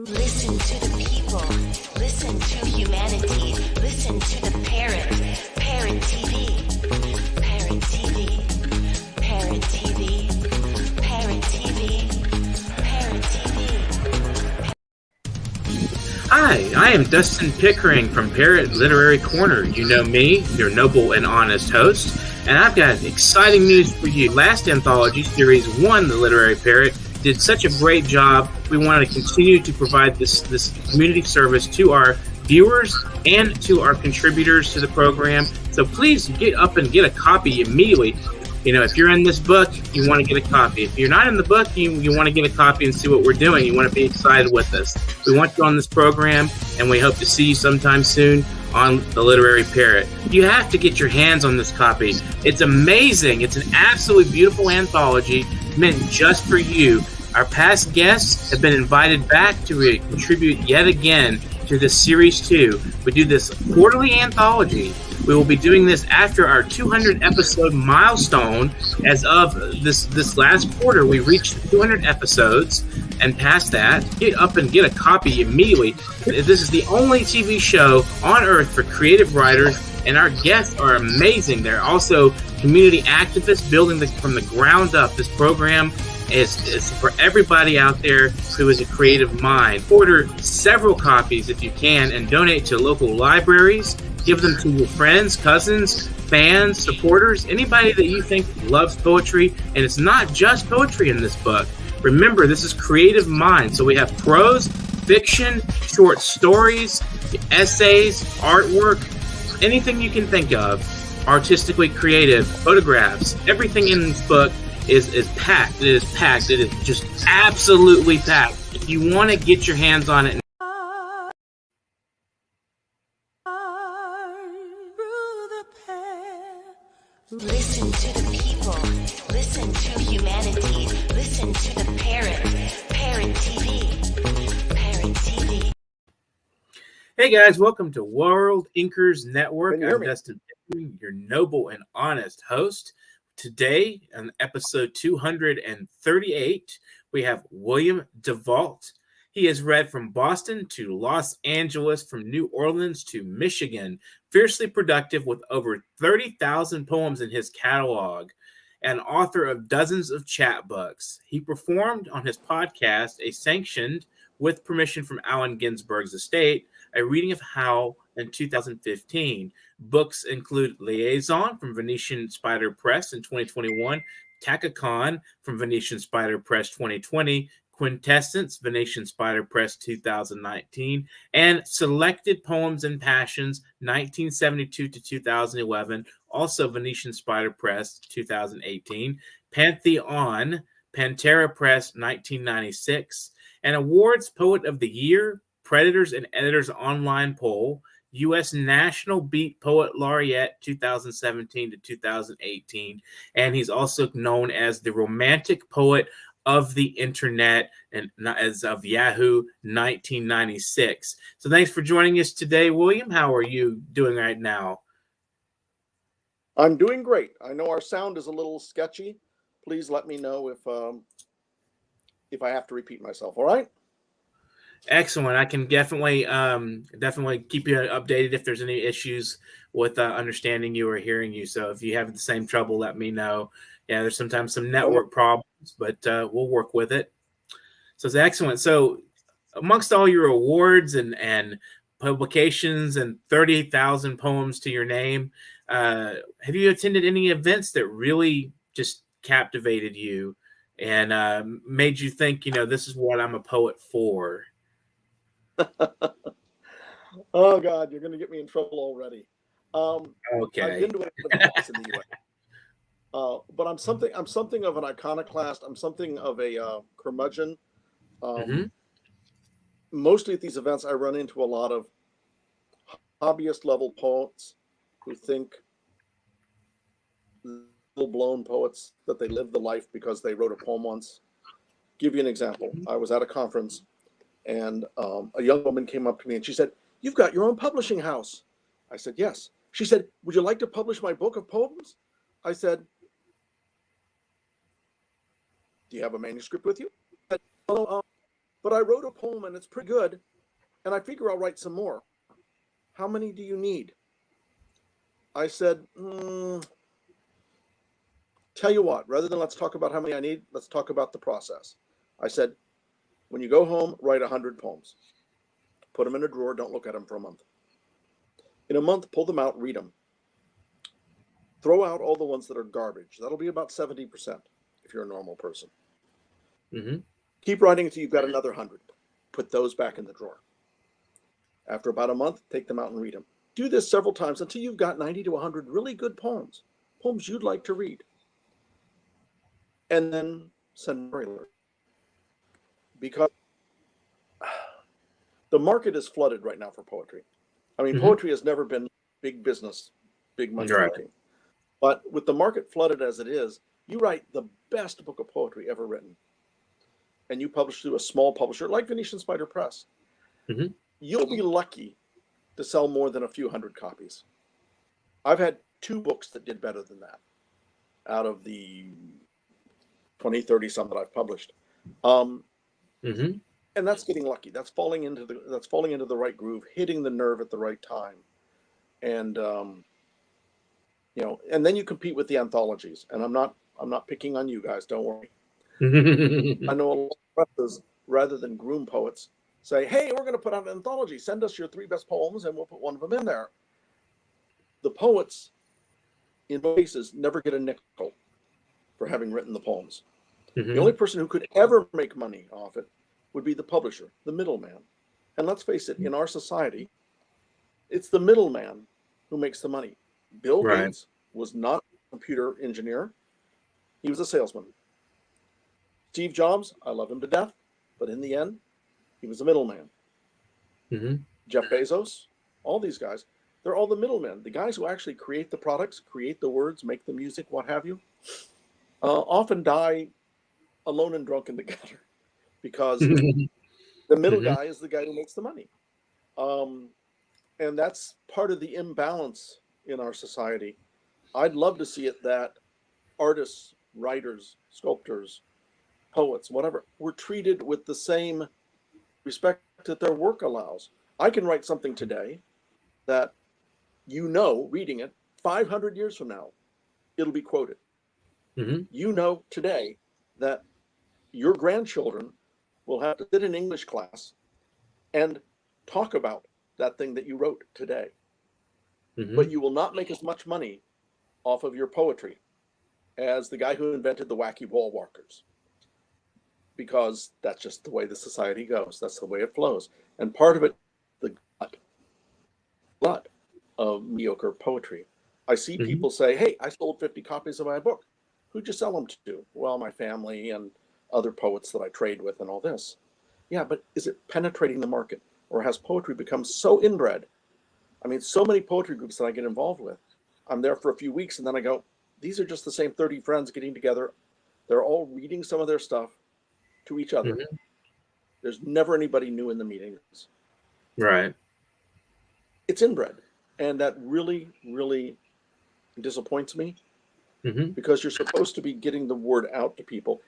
Listen to the people. Listen to humanity. Listen to the Parrot. Parrot TV. Parrot TV. Parrot TV. Parrot TV. Parrot TV. Hi, I am Dustin Pickering from Parrot Literary Corner. You know me, your noble and honest host, and I've got exciting news for you. Last anthology, Series 1, The Literary Parrot, did such a great job. We wanted to continue to provide this community service to our viewers and to our contributors to the program. So please get up and get a copy immediately. You know, if you're in this book, you want to get a copy. If you're not in the book, you want to get a copy and see what we're doing. You want to be excited with us. We want you on this program, and we hope to see you sometime soon on The Literary Parrot. You have to get your hands on this copy. It's amazing. It's an absolutely beautiful anthology meant just for you. Our past guests have been invited back to contribute yet again to this Series 2. We do this quarterly anthology. We will be doing this after our 200 episode milestone. As of this last quarter, we reached 200 episodes, and past that, get up and get a copy immediately. This is the only TV show on Earth for creative writers, and our guests are amazing. They're also community activists building from the ground up. This program is for everybody out there who is a creative mind. Order several copies if you can and donate to local libraries. Give them to your friends, cousins, fans, supporters, anybody that you think loves poetry. And it's not just poetry in this book. Remember, this is creative mind. So we have prose, fiction, short stories, essays, artwork, anything you can think of, artistically creative, photographs. Everything in this book is packed. It is packed. It is just absolutely packed. If you want to get your hands on it, listen to the people. Listen to humanity. Listen to the Parrot. Parrot TV. Parrot TV. hey guys, welcome to World Inkers Network. I'm Dustin Pickering, your noble and honest host. Today, on episode 238, we have William DeVault. He has read from Boston to Los Angeles, from New Orleans to Michigan, fiercely productive with over 30,000 poems in his catalog, and author of dozens of chapbooks. He performed on his podcast, a sanctioned, with permission from Allen Ginsberg's estate, a reading of Howl in 2015. Books include Liaison from Venetian Spider Press in 2021, Tachicon from Venetian Spider Press 2020, Quintessence, Venetian Spider Press 2019, and Selected Poems and Passions 1972 to 2011, also Venetian Spider Press 2018, Pantheon, Pantera Press 1996, and awards Poet of the Year, Predators and Editors Online Poll, U.S. National Beat Poet Laureate 2017 to 2018, and he's also known as the Romantic Poet of the Internet and as of Yahoo 1996. So thanks for joining us today, William. How are you doing right now? I'm doing great. I know our sound is a little sketchy. Please let me know if I have to repeat myself. All right. Excellent. I can definitely keep you updated if there's any issues with understanding you or hearing you. So if you have the same trouble, let me know. Yeah, there's sometimes some network problems, but we'll work with it. So it's excellent. So amongst all your awards and publications and 30,000 poems to your name, have you attended any events that really just captivated you and made you think, this is what I'm a poet for? Oh God, you're going to get me in trouble already. Okay. I've been to events in the U.S. But I'm something of an iconoclast. I'm something of a curmudgeon. Mostly at these events, I run into a lot of hobbyist level poets who think full-blown poets that they live the life because they wrote a poem once. Give you an example. I was at a conference, and a young woman came up to me and she said, "You've got your own publishing house." I said, "Yes." She said, "Would you like to publish my book of poems?" I said, "Do you have a manuscript with you?" I said, "Oh, but I wrote a poem and it's pretty good, and I figure I'll write some more. How many do you need? I said, tell you what, rather than let's talk about how many I need, let's talk about the process. I said, when you go home, write 100 poems. Put them in a drawer, don't look at them for a month. In a month, pull them out, read them. Throw out all the ones that are garbage. That'll be about 70% if you're a normal person. Mm-hmm. Keep writing until you've got another 100. Put those back in the drawer. After about a month, take them out and read them. Do this several times until you've got 90 to 100 really good poems you'd like to read. And then send an alert. Because the market is flooded right now for poetry. I mean, poetry has never been big business, big money making. But with the market flooded as it is, you write the best book of poetry ever written, and you publish through a small publisher like Venetian Spider Press, you'll be lucky to sell more than a few hundred copies. I've had 2 books that did better than that out of the 20, 30 some that I've published. And that's getting lucky. That's falling into the right groove, hitting the nerve at the right time. And and then you compete with the anthologies. And I'm not picking on you guys, don't worry. I know a lot of presses, rather than groom poets, say, hey, we're going to put out an anthology. Send us your 3 best poems and we'll put one of them in there. The poets, in most cases, never get a nickel for having written the poems. The only person who could ever make money off it would be the publisher, the middleman. And let's face it, in our society, it's the middleman who makes the money. Bill Gates was not a computer engineer. He was a salesman. Steve Jobs, I love him to death, but in the end, he was a middleman. Jeff Bezos, all these guys, they're all the middlemen. The guys who actually create the products, create the words, make the music, what have you, often die alone and drunk in the gutter because the middle guy is the guy who makes the money. And that's part of the imbalance in our society. I'd love to see it that artists, writers, sculptors, poets, whatever, were treated with the same respect that their work allows. I can write something today that, reading it, 500 years from now, it'll be quoted. Today that your grandchildren will have to sit in English class and talk about that thing that you wrote today. But you will not make as much money off of your poetry as the guy who invented the wacky wall walkers. Because that's just the way the society goes. That's the way it flows. And part of it, the glut of mediocre poetry. I see people say, hey, I sold 50 copies of my book. Who'd you sell them to? Well, my family and other poets that I trade with and all this. Yeah, but is it penetrating the market? Or has poetry become so inbred? I mean, so many poetry groups that I get involved with. I'm there for a few weeks and then I go, these are just the same 30 friends getting together. They're all reading some of their stuff to each other. There's never anybody new in the meetings. Right. It's inbred. And that really, really disappoints me because you're supposed to be getting the word out to people.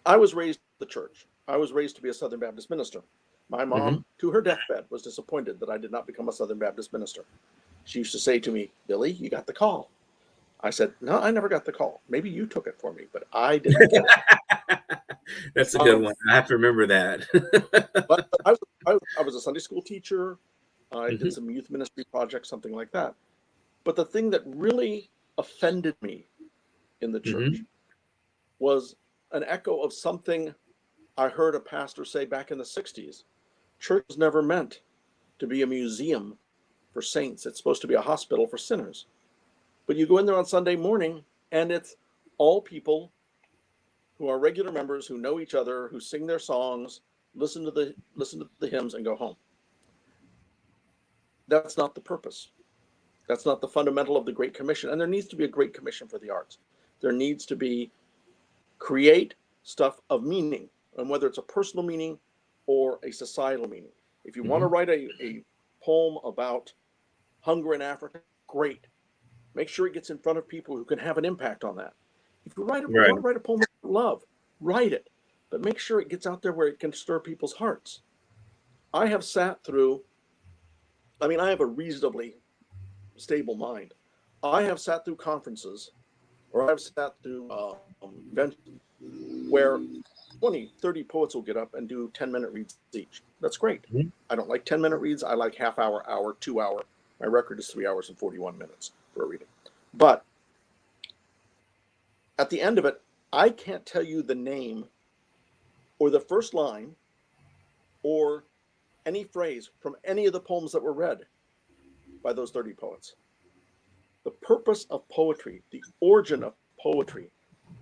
I was raised in the church. I was raised to be a Southern Baptist minister. My mom, to her deathbed, was disappointed that I did not become a Southern Baptist minister. She used to say to me, Billy, you got the call. I said, no, I never got the call. Maybe you took it for me, but I didn't get it. That's a good one. I have to remember that. But I was a Sunday school teacher. I did some youth ministry projects, something like that. But the thing that really offended me in the church was an echo of something I heard a pastor say back in the 60s. Church was never meant to be a museum for saints. It's supposed to be a hospital for sinners. But you go in there on Sunday morning and it's all people who are regular members, who know each other, who sing their songs, listen to the hymns and go home. That's not the purpose. That's not the fundamental of the Great Commission. And there needs to be a Great Commission for the arts. There needs to be create stuff of meaning, and whether it's a personal meaning or a societal meaning. If you want to write a poem about hunger in Africa, great. Make sure it gets in front of people who can have an impact on that. If you want to write a poem about love, write it. but make sure it gets out there where it can stir people's hearts. I have sat through, I mean, I have a reasonably stable mind. I have sat through conferences, or I've sat through events where 20, 30 poets will get up and do 10-minute reads each. That's great. Mhm. I don't like 10-minute reads. I like half hour, hour, 2 hour. My record is 3 hours and 41 minutes for a reading. But at the end of it, I can't tell you the name or the first line or any phrase from any of the poems that were read by those 30 poets. The purpose of poetry, the origin of poetry,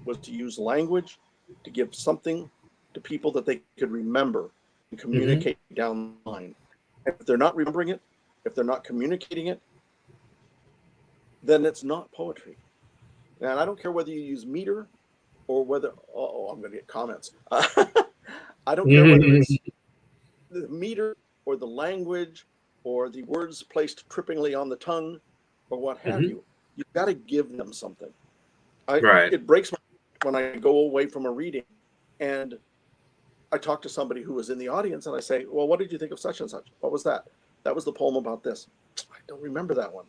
was to use language to give something to people that they could remember and communicate down the line. And if they're not remembering it, if they're not communicating it, then it's not poetry. And I don't care whether you use meter or whether, I'm going to get comments. I don't care whether it's the meter or the language or the words placed trippingly on the tongue or what have you. You've got to give them something. Right. It breaks my heart when I go away from a reading and I talk to somebody who was in the audience and I say, well, what did you think of such and such? What was that? That was the poem about this. I don't remember that one.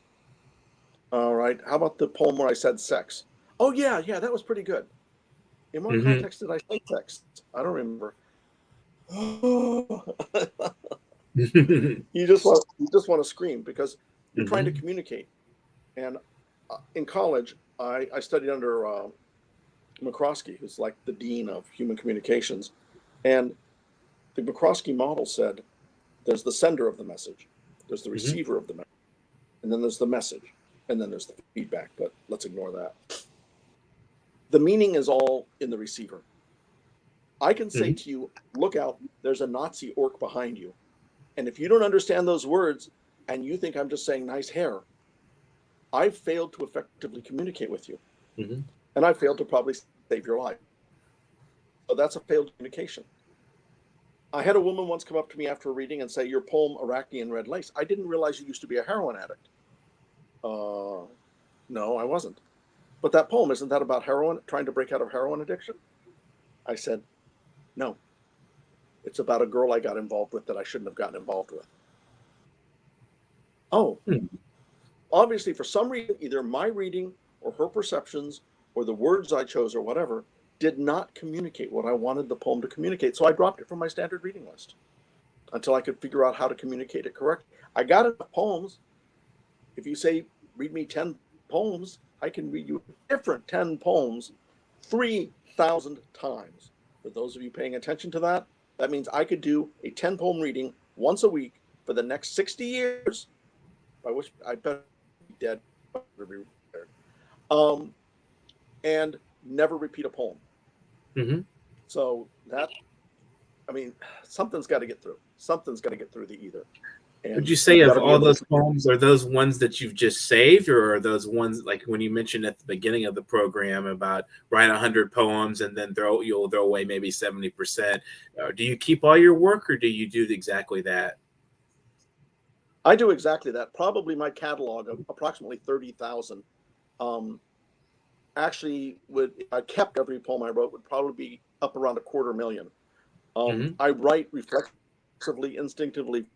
All right. How about the poem where I said sex? Oh, yeah, that was pretty good. In what context did I say sex? I don't remember. You just want to scream because you're trying to communicate. And in college, I studied under McCroskey, who's like the dean of human communications. And the McCroskey model said there's the sender of the message, there's the receiver of the message, and then there's the message, and then there's the feedback. But let's ignore that. The meaning is all in the receiver. I can say to you, look out, there's a Nazi orc behind you. And if you don't understand those words and you think I'm just saying nice hair, I've failed to effectively communicate with you. And I failed to probably save your life. So that's a failed communication. I had a woman once come up to me after a reading and say, your poem, Arachne and Red Lace, I didn't realize you used to be a heroin addict. No, I wasn't. But that poem, isn't that about heroin, trying to break out of heroin addiction? I said, no. It's about a girl I got involved with that I shouldn't have gotten involved with. Oh, obviously for some reason, either my reading or her perceptions or the words I chose or whatever did not communicate what I wanted the poem to communicate. So I dropped it from my standard reading list until I could figure out how to communicate it correctly. I got enough poems. If you say, read me 10 poems, I can read you different 10 poems 3,000 times. For those of you paying attention to that, that means I could do a 10 poem reading once a week for the next 60 years, by which I better be dead, and never repeat a poem. So that, I mean, something's got to get through. Something's got to get through the ether. And would you say of all those poems, are those ones that you've just saved, or are those ones like when you mentioned at the beginning of the program about write 100 poems and then you'll throw away maybe 70%? Do you keep all your work, or do you do exactly that? I do exactly that. Probably my catalog of approximately 30,000 actually would, if I kept every poem I wrote, would probably be up around 250,000. I write reflexively, instinctively,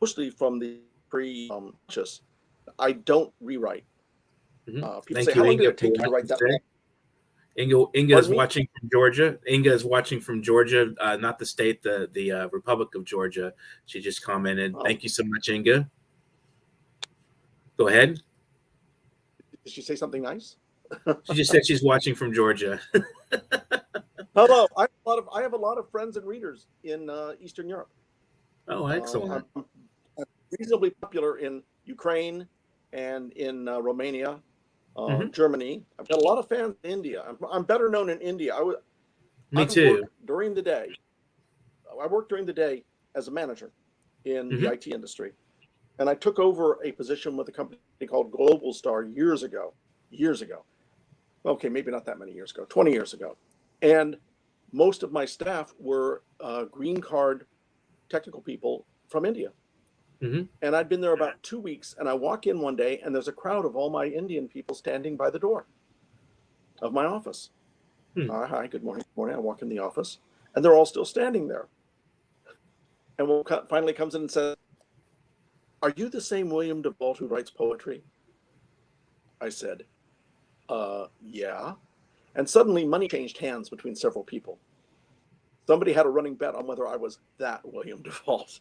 mostly from the pre-conscious. I don't rewrite. People say, how long did it take you to write that poem? Inga is watching from Georgia. Inga is watching from Georgia, not the state, the Republic of Georgia. She just commented. Thank you so much, Inga. Go ahead. Did she say something nice? She just said she's watching from Georgia. Hello. I have a lot of friends and readers in Eastern Europe. Oh, excellent. I'm reasonably popular in Ukraine and in Romania. Germany. I've got a lot of fans in India. I'm better known in India. Me too. During the day, I worked during the day as a manager in the IT industry, and I took over a position with a company called Global Star years ago. Okay, maybe not that many years ago, 20 years ago, and most of my staff were green card technical people from India. And I'd been there about 2 weeks, and I walk in one day and there's a crowd of all my Indian people standing by the door of my office. Hi, good morning. Good morning. I walk in the office, and they're all still standing there. And one finally comes in and says, "Are you the same William DeVault who writes poetry?" I said, yeah. And suddenly money changed hands between several people. Somebody had a running bet on whether I was that William DeVault.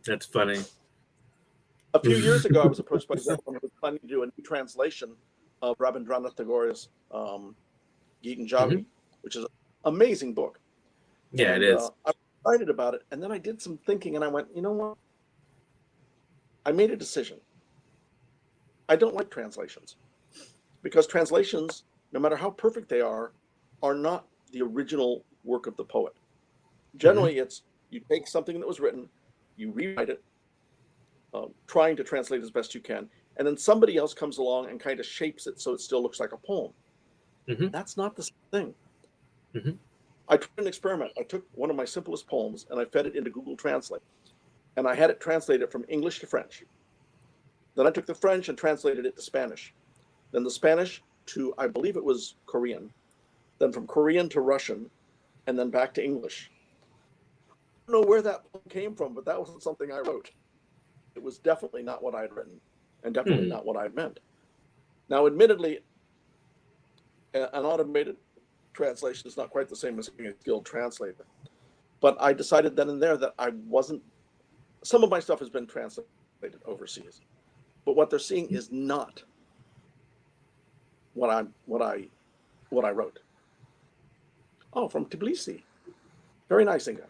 That's funny. A few years ago, I was approached by someone who was planning to do a new translation of Rabindranath Tagore's Gitanjali, which is an amazing book. Yeah, and, it is. I was excited about it. And then I did some thinking and I went, you know what? I made a decision. I don't like translations because translations, no matter how perfect they are not the original work of the poet. Generally, it's you take something that was written, you rewrite it, trying to translate as best you can, and then somebody else comes along and kind of shapes it so it still looks like a poem. That's not the same thing. I tried an experiment. I took one of my simplest poems and I fed it into Google Translate, and I had it translated from English to French. Then I took the French and translated it to Spanish. Then the Spanish to, I believe it was Korean. Then from Korean to Russian, and then back to English. I don't know where that poem came from, but that wasn't something I wrote. It was definitely not what I had written, and definitely not what I meant. Now, admittedly, an automated translation is not quite the same as being a skilled translator. But I decided then and there that I wasn't. Some of my stuff has been translated overseas, but what they're seeing is not what I wrote. Oh, from Tbilisi. Very nice, Inga.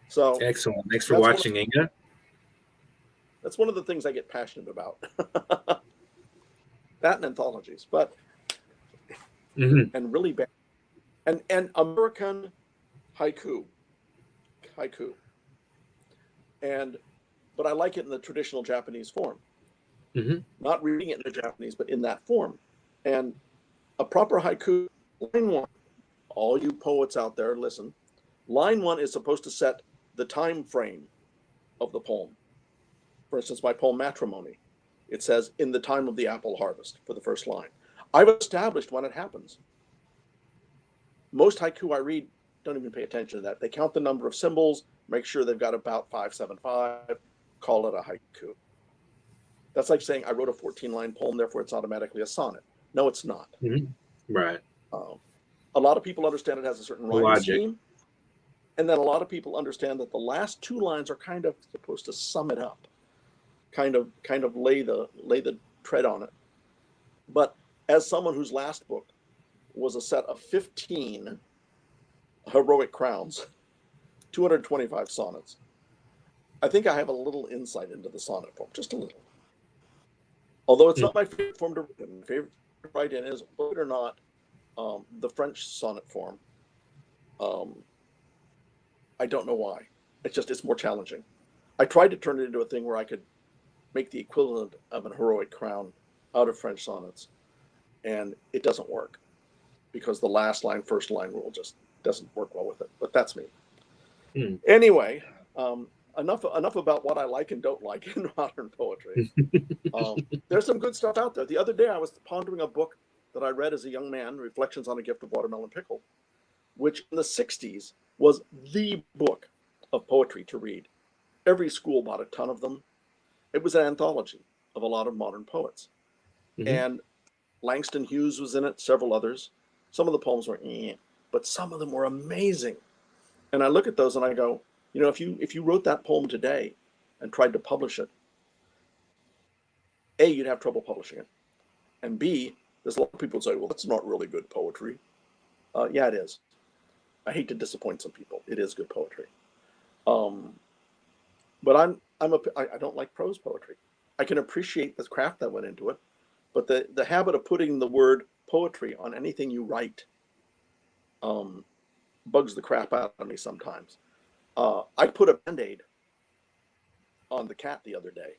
So excellent. Thanks for watching, Inga. That's one of the things I get passionate about. That and anthologies, but and really bad. And American haiku. But I like it in the traditional Japanese form. Not reading it in the Japanese, but in that form. And a proper haiku, line one, all you poets out there, listen. Line one is supposed to set the time frame of the poem. For instance, my poem Matrimony, it says, in the time of the apple harvest, for the first line. I've established when it happens. Most haiku I read don't even pay attention to that. They count the number of symbols, make sure they've got about 575, call it a haiku. That's like saying I wrote a 14-line poem, therefore it's automatically a sonnet. No, it's not. Right. A lot of people understand it has a certain rhyme scheme, and then a lot of people understand that the last two lines are kind of supposed to sum it up, kind of lay the tread on it. But as someone whose last book was a set of 15 heroic crowns, 225 sonnets, I think I have a little insight into the sonnet form, just a little. Although it's not my favorite form to write in. My favorite to write in is, believe it or not, the French sonnet form. I don't know why. It's more challenging. I tried to turn it into a thing where I could make the equivalent of an heroic crown out of French sonnets, and it doesn't work because the last line, first line rule just doesn't work well with it. But that's me. Anyway, enough about what I like and don't like in modern poetry. There's some good stuff out there. The other day I was pondering a book that I read as a young man, Reflections on a Gift of Watermelon Pickle, which in the 60s was the book of poetry to read. Every school bought a ton of them. It was an anthology of a lot of modern poets. And Langston Hughes was in it, several others. Some of the poems were but some of them were amazing. And I look at those and I go, you know, if you wrote that poem today and tried to publish it, A, you'd have trouble publishing it. And B, there's a lot of people who say, well, that's not really good poetry. Yeah, it is. I hate to disappoint some people. It is good poetry. But I don't like prose poetry. I can appreciate the craft that went into it, but the habit of putting the word poetry on anything you write bugs the crap out of me sometimes. I put a Band-Aid on the cat the other day.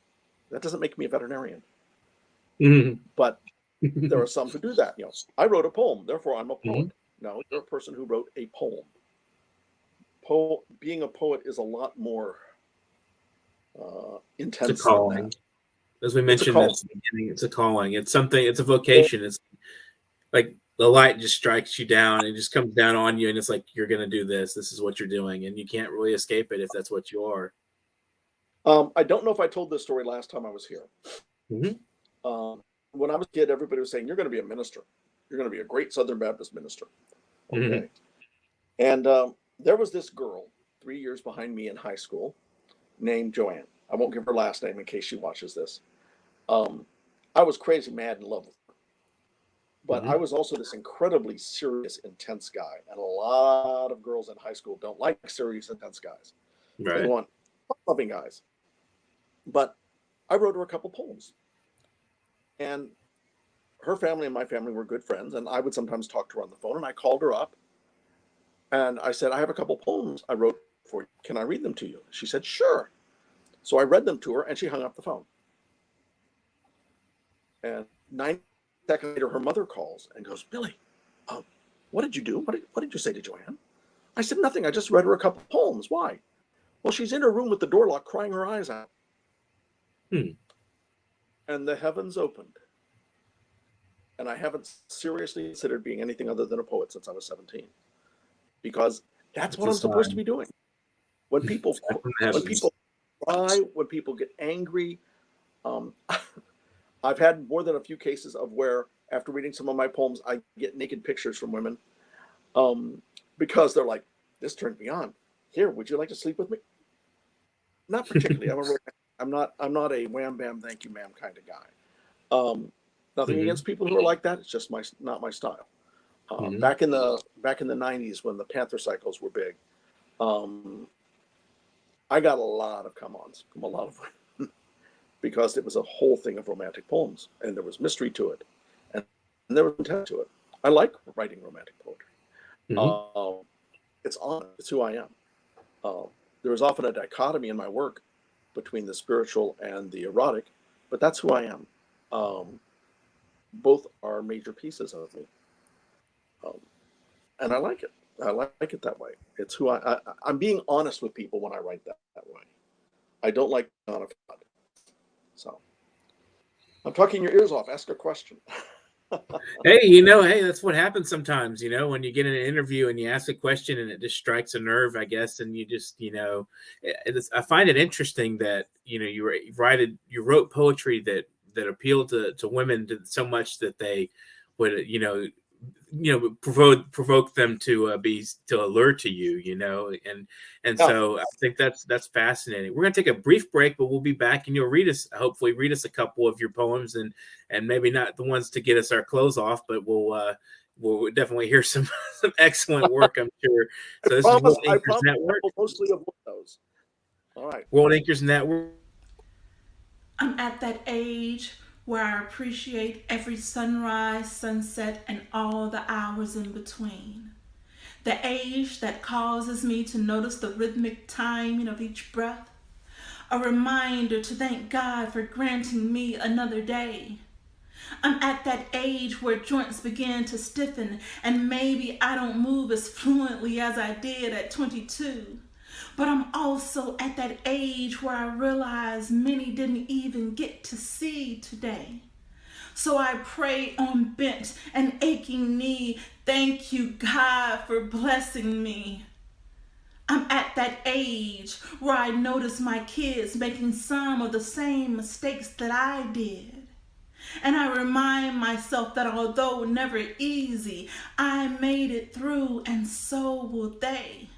That doesn't make me a veterinarian. But there are some who do that. You know, I wrote a poem, therefore I'm a poet. No, you're a person who wrote a poem. Being a poet is a lot more intense. It's a calling. Than that. As we mentioned at the beginning, it's a calling. It's something. It's a vocation. It's like the light just strikes you down and just comes down on you, and it's like you're gonna do this. This is what you're doing, and you can't really escape it if that's what you are. I don't know if I told this story last time I was here. Mm-hmm. When I was a kid, everybody was saying, "You're going to be a minister. You're going to be a great Southern Baptist minister." Okay. Mm-hmm. And there was this girl 3 years behind me in high school named Joanne. I won't give her last name in case she watches this. I was crazy mad in love with her. But Mm-hmm. I was also this incredibly serious, intense guy. And a lot of girls in high school don't like serious, intense guys. Right. They want loving guys. But I wrote her a couple poems. And her family and my family were good friends. And I would sometimes talk to her on the phone. And I called her up. And I said, "I have a couple poems I wrote for you. Can I read them to you?" She said, "Sure." So I read them to her. And she hung up the phone. And 9 seconds later, her mother calls and goes, "Billy, what did you do? What did you say to Joanne?" I said, "Nothing. I just read her a couple poems." "Why?" "Well, she's in her room with the door locked, crying her eyes out." And the heavens opened. And I haven't seriously considered being anything other than a poet since I was 17. Because that's what I'm supposed to be doing. When people cry, when people get angry, I've had more than a few cases of where, after reading some of my poems, I get naked pictures from women because they're like, "This turned me on. Here, would you like to sleep with me?" Not particularly. I'm not a wham bam thank you ma'am kind of guy. Nothing against people who are like that. It's just not my style. Back in the 90s when the Panther cycles were big, I got a lot of come-ons from a lot of women because it was a whole thing of romantic poems, and there was mystery to it, and there was intent to it. I like writing romantic poetry. It's honest. It's who I am. There is often a dichotomy in my work between the spiritual and the erotic, but that's who I am. Both are major pieces of me. And I like it. I like it that way. It's who I'm being honest with people when I write that way. I don't like being on a fraud. So I'm talking your ears off. Ask a question. Hey, that's what happens sometimes, when you get in an interview and you ask a question and it just strikes a nerve, I guess. And you just, I find it interesting that, you wrote poetry that appealed to women so much that they would, provoke them to allure to you, and so I think that's fascinating. We're gonna take a brief break, but we'll be back, and you'll hopefully read us a couple of your poems, and maybe not the ones to get us our clothes off, but we'll definitely hear some excellent work, I'm sure. So this is World Anchors Network. Mostly avoid those. All right. World Anchors Network. I'm at that age where I appreciate every sunrise, sunset, and all the hours in between. The age that causes me to notice the rhythmic timing of each breath. A reminder to thank God for granting me another day. I'm at that age where joints begin to stiffen, and maybe I don't move as fluently as I did at 22. But I'm also at that age where I realize many didn't even get to see today. So I pray on bent and aching knee, thank you, God, for blessing me. I'm at that age where I notice my kids making some of the same mistakes that I did. And I remind myself that although never easy, I made it through, and so will they.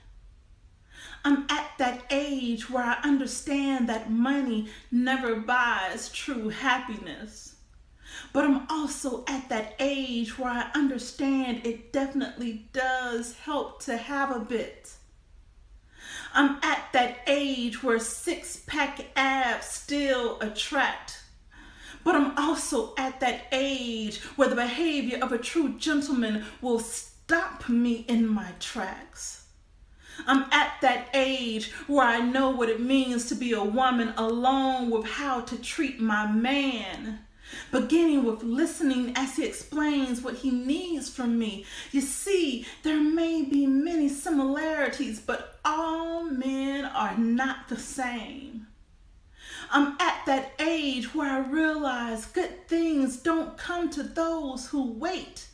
I'm at that age where I understand that money never buys true happiness. But I'm also at that age where I understand it definitely does help to have a bit. I'm at that age where six-pack abs still attract. But I'm also at that age where the behavior of a true gentleman will stop me in my tracks. I'm at that age where I know what it means to be a woman alone with how to treat my man. Beginning with listening as he explains what he needs from me. You see, there may be many similarities, but all men are not the same. I'm at that age where I realize good things don't come to those who wait.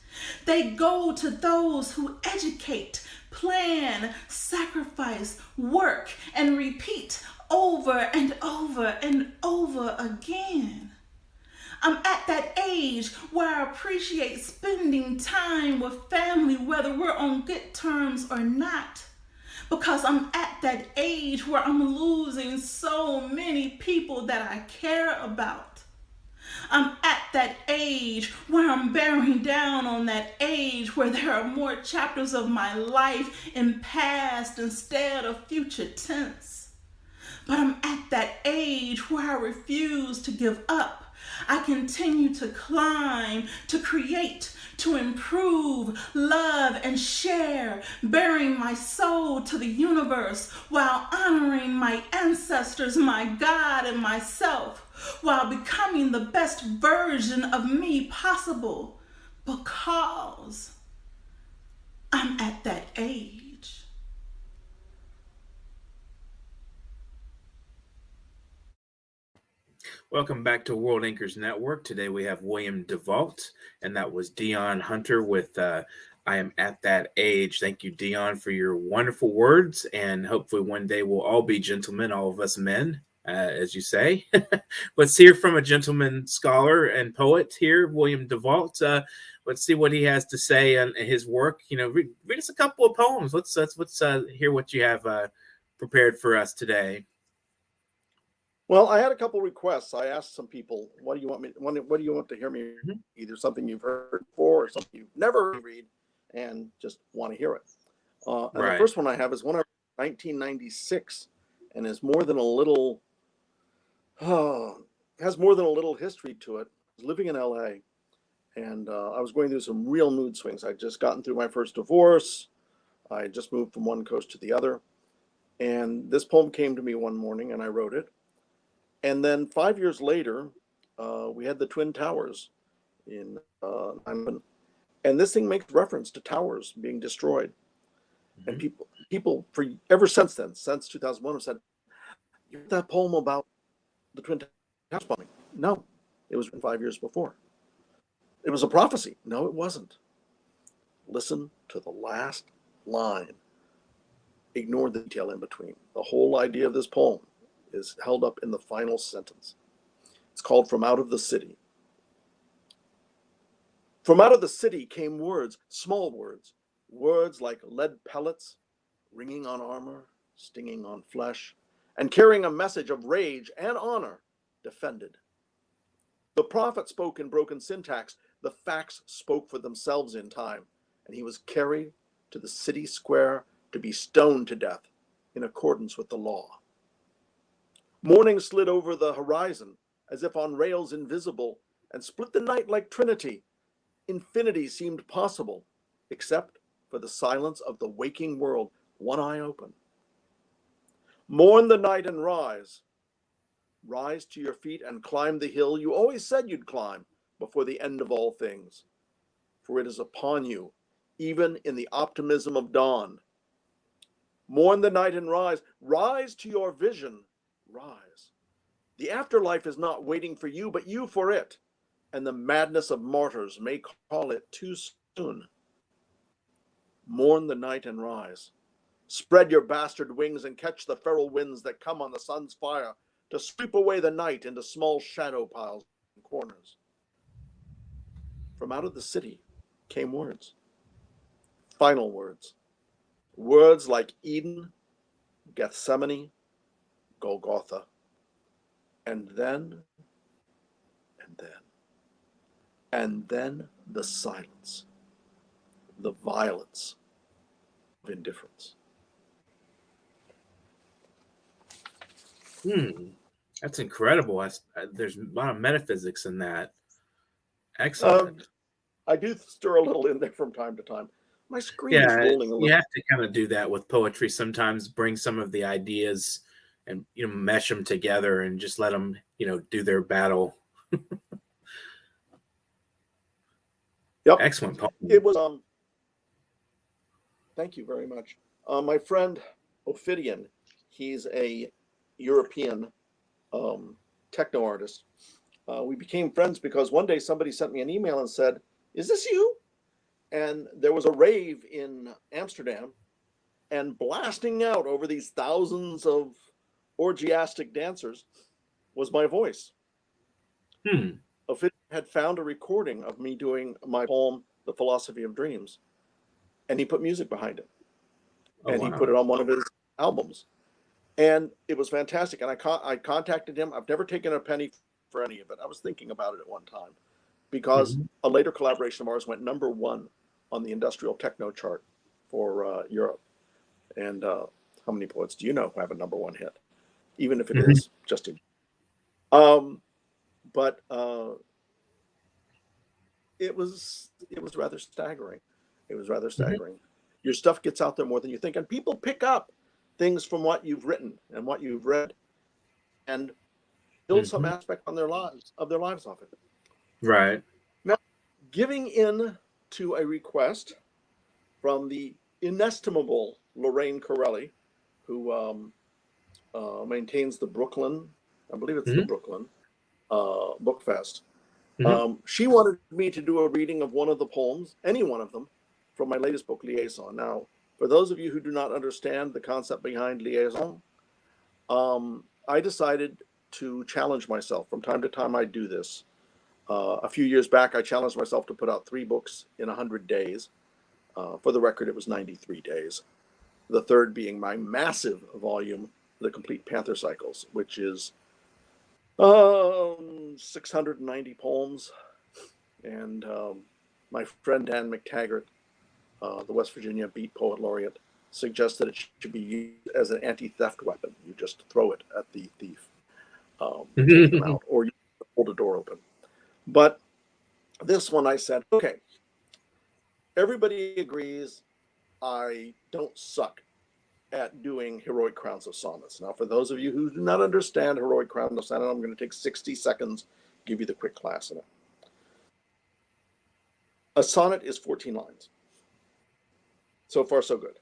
They go to those who educate, plan, sacrifice, work, and repeat over and over and over again. I'm at that age where I appreciate spending time with family, whether we're on good terms or not. Because I'm at that age where I'm losing so many people that I care about. I'm at that age where I'm bearing down on that age where there are more chapters of my life in past instead of future tense. But I'm at that age where I refuse to give up. I continue to climb, to create, to improve, love, and share, bearing my soul to the universe while honoring my ancestors, my God, and myself, while becoming the best version of me possible, because I'm at that age. Welcome back to World Anchors Network. Today we have William DeVault, and that was Dion Hunter with I Am At That Age. Thank you, Dion, for your wonderful words, and hopefully one day we'll all be gentlemen, all of us men, as you say. Let's hear from a gentleman scholar and poet here, William DeVault. Let's see what he has to say on his work. Read us a couple of poems. Let's hear what you have prepared for us today. Well, I had a couple requests. I asked some people, "What do you want to hear me read? Either something you've heard before or something you've never heard me read, and just want to hear it." And the first one I have is one of 1996, and is more than a little, has more than a little history to it. I was living in LA, and I was going through some real mood swings. I'd just gotten through my first divorce. I had just moved from one coast to the other, and this poem came to me one morning, and I wrote it. And then 5 years later, we had the Twin Towers in 9/11, and this thing makes reference to towers being destroyed. Mm-hmm. And people for ever since then, since 2001, have said, "You read that poem about the Twin Towers bombing?" No, it was written 5 years before. It was a prophecy. No, it wasn't. Listen to the last line. Ignore the detail in between. The whole idea of this poem is held up in the final sentence. It's called From Out of the City. From out of the city came words, small words, words like lead pellets, ringing on armor, stinging on flesh, and carrying a message of rage and honor defended. The prophet spoke in broken syntax. The facts spoke for themselves in time, and he was carried to the city square to be stoned to death in accordance with the law. Morning slid over the horizon as if on rails invisible and split the night like Trinity. Infinity seemed possible, except for the silence of the waking world, one eye open. Mourn the night and rise. Rise to your feet and climb the hill you always said you'd climb before the end of all things. For it is upon you, even in the optimism of dawn. Mourn the night and rise. Rise to your vision. Rise. The afterlife is not waiting for you, but you for it, and the madness of martyrs may call it too soon. Mourn the night and rise. Spread your bastard wings and catch the feral winds that come on the sun's fire to sweep away the night into small shadow piles and corners. From out of the city came words, final words, words like Eden, Gethsemane, Golgotha, and then the silence, the violence of indifference. That's incredible. There's a lot of metaphysics in that. Excellent. I do stir a little in there from time to time. My screen is rolling a little. You have to kind of do that with poetry sometimes, bring some of the ideas and mesh them together and just let them do their battle. Yep. Excellent poem. It was thank you very much. My friend Ophidian, he's a European techno artist. We became friends because one day somebody sent me an email and said, "Is this you?" And there was a rave in Amsterdam, and blasting out over these thousands of orgiastic dancers was my voice. A fit had found a recording of me doing my poem, The Philosophy of Dreams, and he put music behind it. And he put it on one of his albums. And it was fantastic. And I contacted him. I've never taken a penny for any of it. I was thinking about it at one time because a later collaboration of ours went #1 on the industrial techno chart for Europe. And how many poets do you know who have a #1 hit? Even if it is just a... But it was rather staggering. It was rather staggering. Your stuff gets out there more than you think, and people pick up things from what you've written and what you've read, and build some aspect on their lives off it. Right. Now, giving in to a request from the inestimable Lorraine Corelli, who maintains the Brooklyn, I believe it's the Brooklyn Book Fest. She wanted me to do a reading of one of the poems, any one of them, from my latest book, Liaison. Now, for those of you who do not understand the concept behind Liaison, I decided to challenge myself. From time to time, I do this. A few years back, I challenged myself to put out 3 books in 100 days. For the record, it was 93 days. The third being my massive volume, The Complete Panther Cycles, which is 690 poems. And my friend Dan McTaggart, the West Virginia Beat Poet Laureate, suggested it should be used as an anti-theft weapon. You just throw it at the thief, take them out, or you hold a door open. But this one, I said, okay, everybody agrees I don't suck at doing heroic crowns of sonnets. Now, for those of you who do not understand heroic crowns of sonnet, I'm going to take 60 seconds, give you the quick class in it. A sonnet is 14 lines. So far, so good.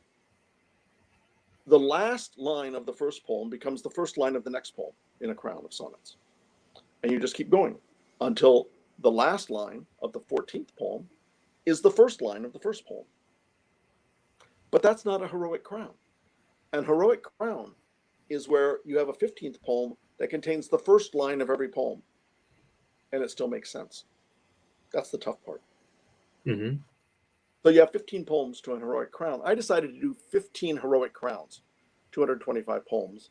The last line of the first poem becomes the first line of the next poem in a crown of sonnets. And you just keep going until the last line of the 14th poem is the first line of the first poem. But that's not a heroic crown. An heroic crown is where you have a 15th poem that contains the first line of every poem, and it still makes sense. That's the tough part. So you have 15 poems to an heroic crown. I decided to do 15 heroic crowns, 225 poems,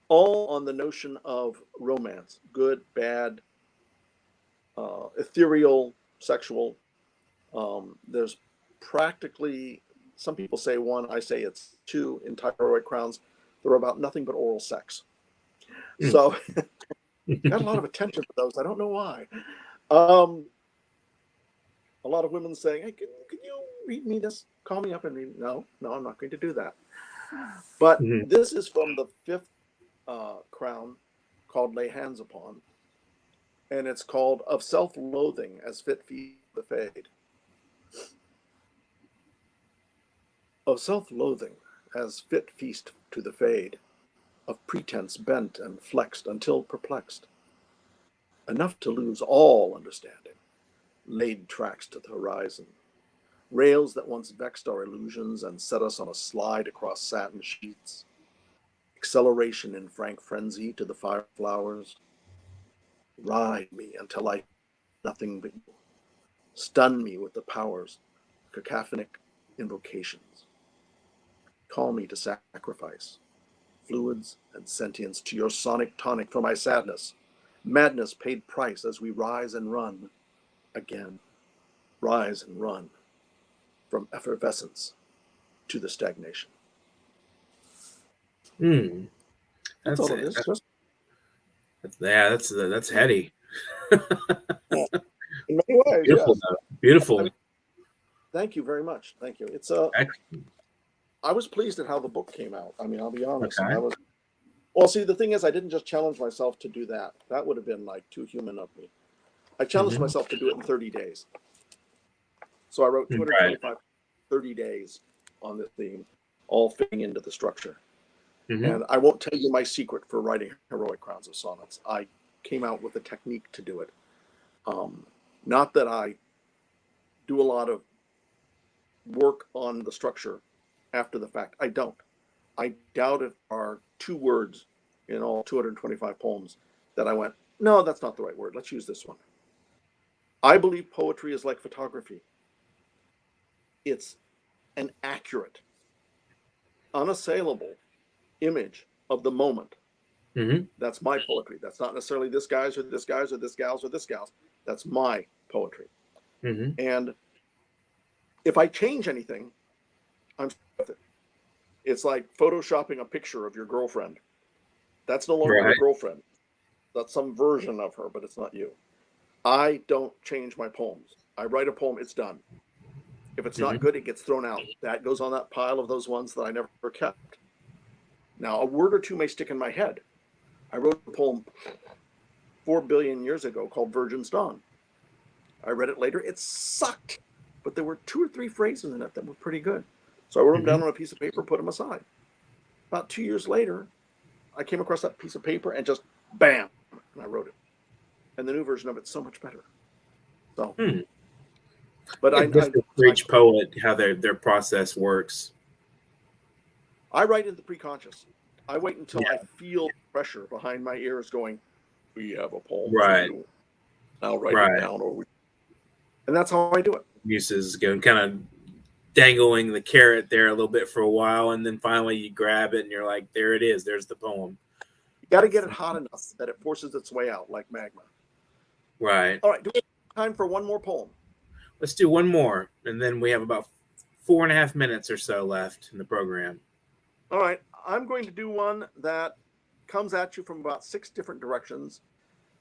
all on the notion of romance, good, bad, ethereal, sexual. There's practically, some people say 1, I say it's 2 entire heroic crowns. They're about nothing but oral sex. So got a lot of attention for those. I don't know why. A lot of women saying, hey, can you read me this? Call me up and read it. No, I'm not going to do that. But this is from the 5th crown called Lay Hands Upon. And it's called Of Self-Loathing as Fit Feast the Fade. Of self-loathing as fit feast to the fade, of pretense bent and flexed until perplexed, enough to lose all understanding, laid tracks to the horizon, rails that once vexed our illusions and set us on a slide across satin sheets, acceleration in frank frenzy to the fire flowers, ride me until I nothing but you, stun me with the powers, cacophonic invocations, call me to sacrifice fluids and sentience to your sonic tonic for my sadness, madness paid price as we rise and run again, rise and run from effervescence to the stagnation. That's all it is. That's heady. In many ways, beautiful, yes. Beautiful. I mean, thank you very much. Thank you. It's I was pleased at how the book came out. I mean, I'll be honest. Okay. Well, see, the thing is, I didn't just challenge myself to do that. That would have been like too human of me. I challenged myself to do it in 30 days. So I wrote 225, 30 days on this theme, all fitting into the structure. And I won't tell you my secret for writing heroic crowns of sonnets. I came out with a technique to do it. Not that I do a lot of work on the structure after the fact. I don't. I doubt if there are 2 words in all 225 poems that I went, no, that's not the right word. Let's use this one. I believe poetry is like photography. It's an accurate, unassailable image of the moment. Mm-hmm. That's my poetry. That's not necessarily this guy's or this guy's or this gal's or this gal's. That's my poetry. Mm-hmm. And if I change anything, I'm with it. It's like photoshopping a picture of your girlfriend. That's no longer your girlfriend. That's some version of her, but it's not you. I don't change my poems. I write a poem, it's done. If it's not good, it gets thrown out. That goes on that pile of those ones that I never kept. Now, a word or two may stick in my head. I wrote a poem 4 billion years ago called Virgin's Dawn. I read it later. It sucked, but there were 2 or 3 phrases in it that were pretty good. So I wrote them down on a piece of paper, put them aside. About 2 years later, I came across that piece of paper and just bam, and I wrote it. And the new version of it's so much better. So, but I for each poet how their process works. I write in the preconscious. I wait until I feel pressure behind my ears going, we have a poem. Right. I'll write it down. And that's how I do it. Muses going kind of dangling the carrot there a little bit for a while, and then finally you grab it and you're like, there it is. There's the poem. You got to get it hot enough that it forces its way out like magma. Right. All right. Do we have time for one more poem? Let's do one more, and then we have about 4.5 minutes or so left in the program. All right. I'm going to do one that comes at you from about 6 different directions,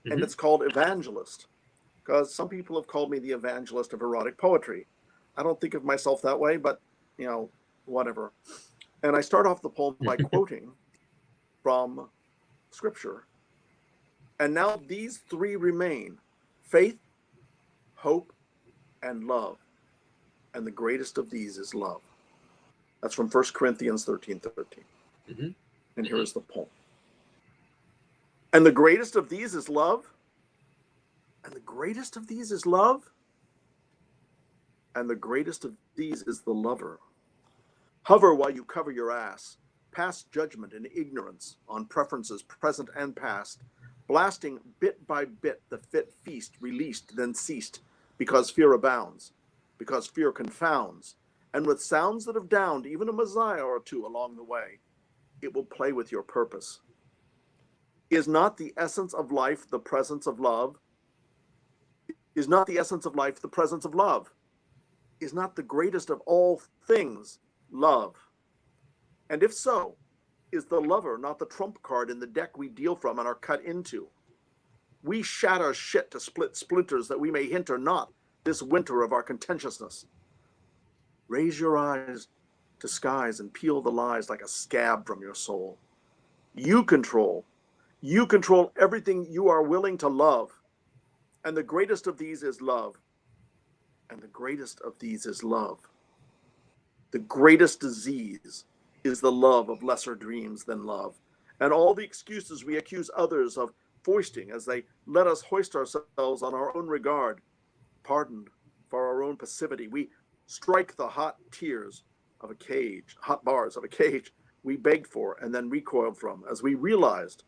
and it's called Evangelist, because some people have called me the evangelist of erotic poetry. I don't think of myself that way, but, whatever. And I start off the poem by quoting from Scripture. And now these 3 remain: faith, hope, and love. And the greatest of these is love. That's from 1 Corinthians 13:13. And here is the poem. And the greatest of these is love. And the greatest of these is love. And the greatest of these is the lover. Hover while you cover your ass. Pass judgment and ignorance on preferences present and past. Blasting bit by bit the fit feast released then ceased. Because fear abounds. Because fear confounds. And with sounds that have downed even a Messiah or 2 along the way, it will play with your purpose. Is not the essence of life the presence of love? Is not the essence of life the presence of love? Is not the greatest of all things love? And if so, is the lover not the trump card in the deck we deal from and are cut into? We shatter shit to split splinters that we may hint or not this winter of our contentiousness. Raise your eyes to skies and peel the lies like a scab from your soul. You control everything you are willing to love. And the greatest of these is love. And the greatest of these is love. The greatest disease is the love of lesser dreams than love. And all the excuses we accuse others of foisting as they let us hoist ourselves on our own regard, pardoned for our own passivity, we strike the hot bars of a cage we begged for and then recoiled from, as we realized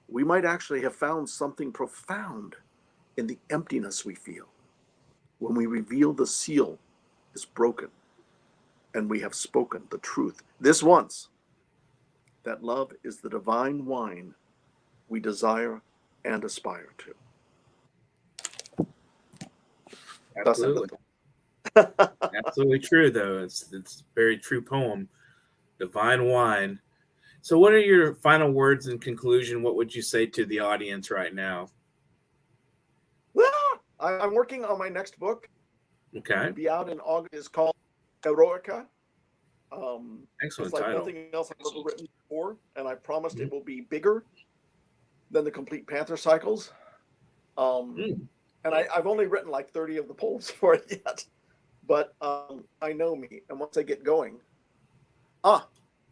we might actually have found something profound in the emptiness we feel when we reveal the seal is broken and we have spoken the truth this once, that love is the divine wine we desire and aspire to. Absolutely. Absolutely true, though. It's a very true poem. Divine wine. So what are your final words in conclusion? What would you say to the audience right now? I'm working on my next book. Okay. It'll be out in August. It's called Eroica. Excellent it's like title. Nothing else I've ever written before, and I promised it will be bigger than the Complete Panther Cycles. And I've only written like 30 of the poems for it yet. But I know me, and once I get going...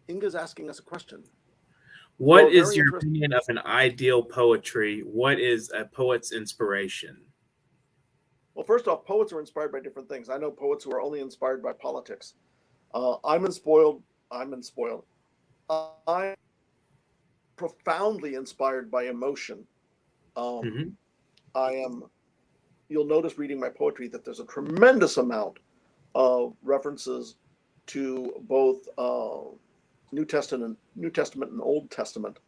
Inga's asking us a question. What is your opinion of an ideal poetry? What is a poet's inspiration? Well, first off, poets are inspired by different things. I know poets who are only inspired by politics. I'm unspoiled. I'm profoundly inspired by emotion. Mm-hmm. You'll notice reading my poetry that there's a tremendous amount of references to both New Testament and Old Testament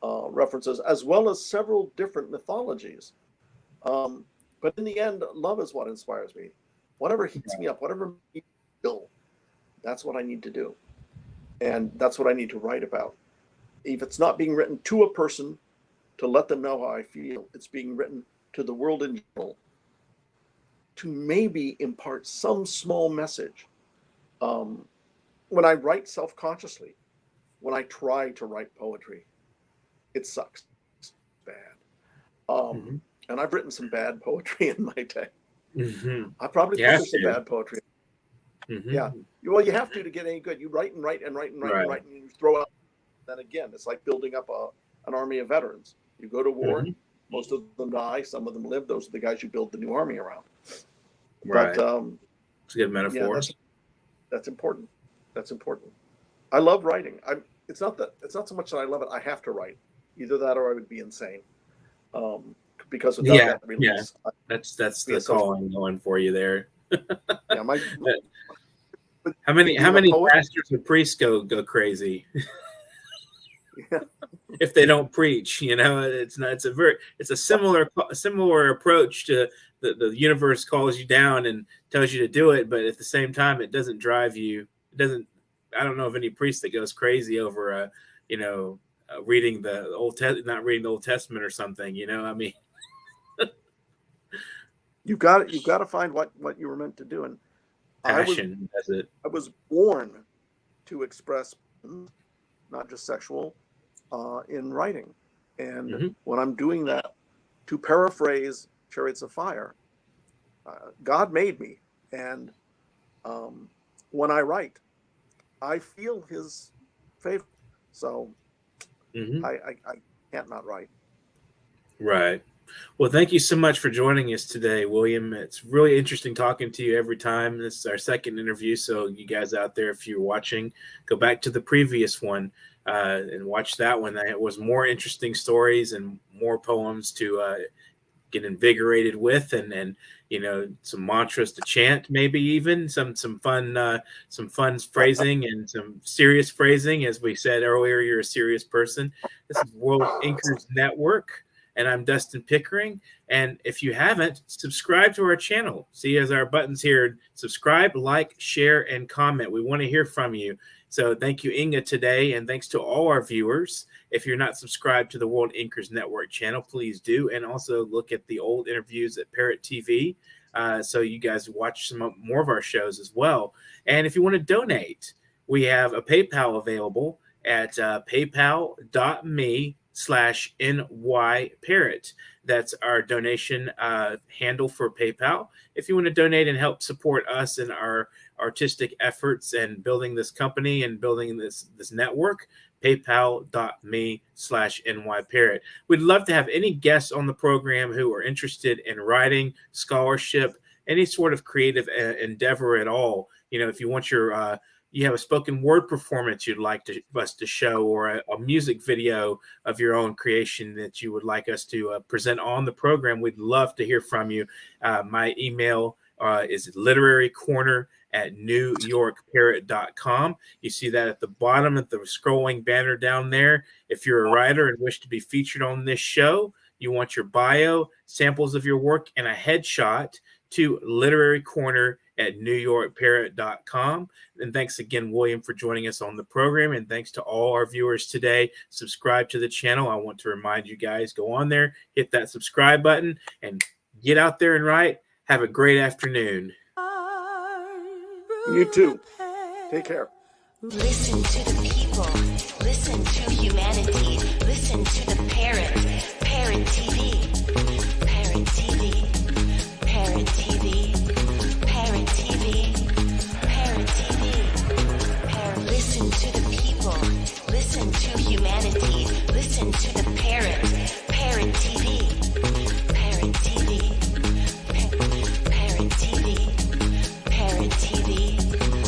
references, as well as several different mythologies. But in the end, love is what inspires me. Whatever heats me up, whatever makes me feel, that's what I need to do. And that's what I need to write about. If it's not being written to a person to let them know how I feel, it's being written to the world in general to maybe impart some small message. When I write self-consciously, when I try to write poetry, it sucks. It's bad. And I've written some bad poetry in my day. Mm-hmm. I probably published some bad poetry. Mm-hmm. Yeah. Well, you have to get any good. You write and write and write and write and write, and you throw out. Then again, it's like building up an army of veterans. You go to war, most of them die, some of them live. Those are the guys you build the new army around. Right. But it's a good metaphor. Yeah, that's important. That's important. I love writing. It's not so much that I love it. I have to write. Either that or I would be insane. Because without that release, that's the calling going for you there. Yeah, how many pastors or priests go crazy? Yeah. If they don't preach, it's a similar approach to the universe calls you down and tells you to do it, but at the same time it doesn't drive you. I don't know of any priest that goes crazy over reading the not reading the Old Testament or something. I mean, you've got to find what you were meant to do, and passion does it. I was born to express, not just sexual, in writing, and when I'm doing that, to paraphrase Chariots of Fire, God made me, and when I write, I feel His favor. So I can't not write. Right. Well, thank you so much for joining us today, William. It's really interesting talking to you every time. This is our second interview, so you guys out there, if you're watching, go back to the previous one and watch that one. It was more interesting stories and more poems to get invigorated with, and some mantras to chant, maybe even some fun phrasing and some serious phrasing. As we said earlier, you're a serious person. This is World Inkers Network, and I'm Dustin Pickering. And if you haven't, subscribe to our channel. See, as our buttons here, subscribe, like, share, and comment. We want to hear from you. So thank you, Inga, today, and thanks to all our viewers. If you're not subscribed to the World Inkers Network channel, please do. And also look at the old interviews at Parrot TV, so you guys watch some more of our shows as well. And if you want to donate, we have a PayPal available at paypal.me/nyparrot. That's our donation handle for PayPal. If you want to donate and help support us in our artistic efforts and building this company and building this network, paypal.me/nyparrot. We'd love to have any guests on the program who are interested in writing, scholarship, any sort of creative endeavor at all. If you want you have a spoken word performance you'd like us to show, or a music video of your own creation that you would like us to present on the program, we'd love to hear from you. My email is literarycorner@newyorkparrot.com. You see that at the bottom of the scrolling banner down there. If you're a writer and wish to be featured on this show, you want your bio, samples of your work, and a headshot, to literarycorner@newyorkparrot.com. And thanks again, William, for joining us on the program. And thanks to all our viewers today. Subscribe to the channel. I want to remind you guys, go on there, hit that subscribe button, and get out there and write. Have a great afternoon. You too. Take care. Listen to the people. Listen to humanity. Listen to the Parrot. Parrot TV.